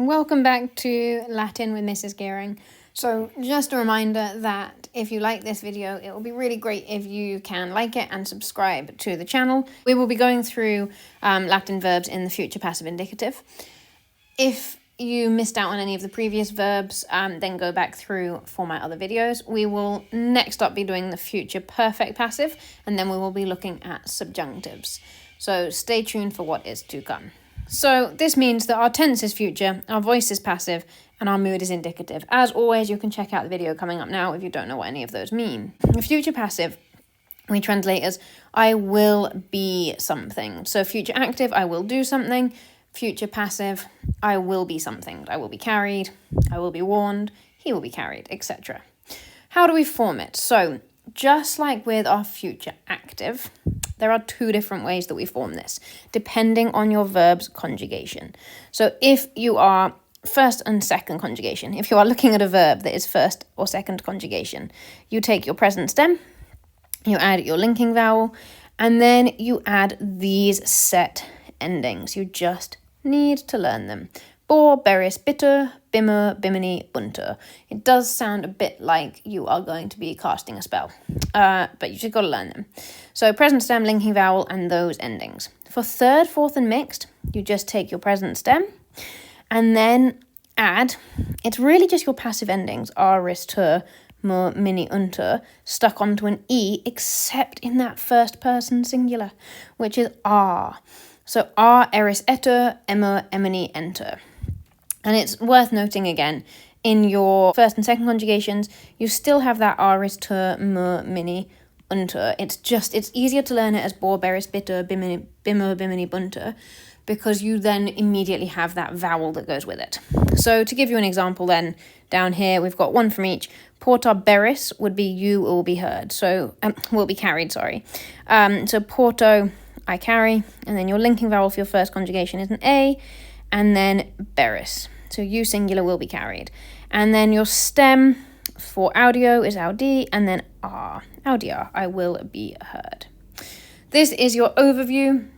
Welcome back to Latin with Mrs. Gearing. So just a reminder that if you like this video, it will be really great if you can like it and subscribe to the channel. We will be going through Latin verbs in the future passive indicative. If you missed out on any of the previous verbs, then go back through for my other videos. We will next up be doing the future perfect passive, and then we will be looking at subjunctives. So stay tuned for what is to come. So this means that our tense is future, our voice is passive, and our mood is indicative. As always, you can check out the video coming up now if you don't know what any of those mean. The future passive we translate as I will be something. So future active, I will do something. Future passive, I will be something. I will be carried, I will be warned, he will be carried, etc. How do we form it? So just like with our future active, there are two different ways that we form this, depending on your verb's conjugation. So if you are first and second conjugation, if you are looking at a verb that is first or second conjugation, you take your present stem, you add your linking vowel, and then you add these set endings. You just need to learn them. Bor, beris, bitur, bimmer, bimini, buntur. It does sound a bit like you are going to be casting a spell, but you just got to learn them. So present stem, linking vowel, and those endings. For third, fourth, and mixed, you just take your present stem and then add, it's really just your passive endings, eris, tur, mo, mini, untur, stuck onto an e, except in that first person singular, which is are. So are, eris, etur, emmer, emini, enter. And it's worth noting again, in your first and second conjugations, you still have that eris, tur, mo, mini, untur. It's easier to learn it as bor, beris, bitur, bimmer, bimini, buntur, because you then immediately have that vowel that goes with it. So to give you an example then, down here, we've got one from each. Porta beris would be you will be heard. So, will be carried, sorry. So porto, I carry, and then your linking vowel for your first conjugation is an A, and then beris. So you singular will be carried. And then your stem for audio is audi, and then R, audia, I will be heard. This is your overview.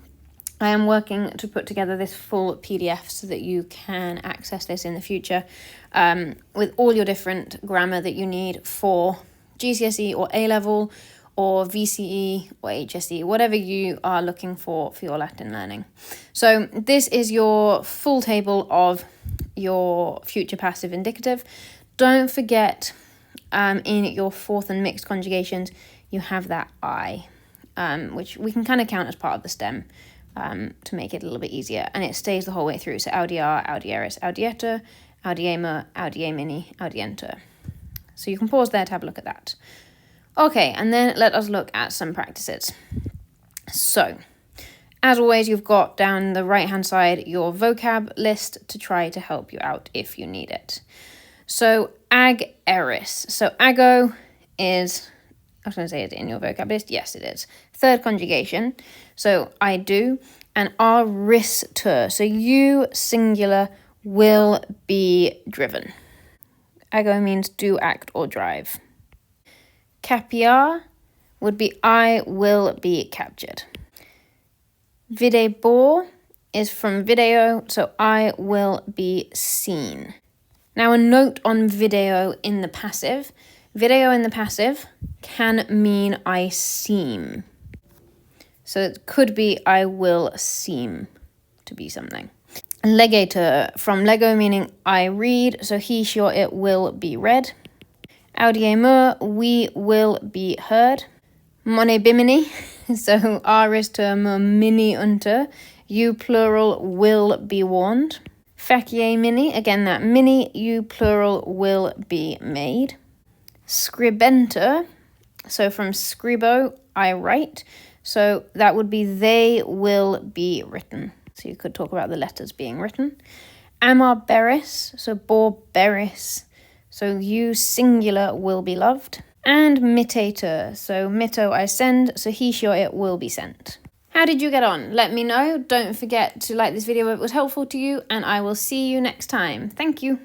I am working to put together this full PDF so that you can access this in the future with all your different grammar that you need for GCSE or A-level or VCE or HSE, whatever you are looking for your Latin learning. So this is your full table of your future passive indicative. Don't forget in your fourth and mixed conjugations, you have that I, which we can kind of count as part of the stem to make it a little bit easier. And it stays the whole way through. So audiar, audieris, audietur, audiemur, audiemini, audientur. So you can pause there to have a look at that. Okay, and then let us look at some practices. So, as always, you've got down the right-hand side your vocab list to try to help you out if you need it. So, ag eris. So, ago is, I was going to say, is it in your vocab list? Yes, it is. Third conjugation. So, I do. And eris tur. So, you, singular, will be driven. Ago means do, act, or drive. Capiar would be I will be captured. Videbor is from video, so I will be seen. Now a note on video in the passive. Video in the passive can mean I seem. So it could be I will seem to be something. Legetur, from lego meaning I read, so he, she, or it will be read. Audiemur, we will be heard. Monebuntur, so eris tur mini unter, you plural will be warned. Facie mini, again that mini, you plural will be made. Scribentur, so from scribo, I write, so that would be they will be written. So you could talk about the letters being written. Amabitur, so bor beris, so you singular will be loved. And mitetur, so mito I send, so he, she, or it will be sent. How did you get on? Let me know. Don't forget to like this video if it was helpful to you, and I will see you next time. Thank you.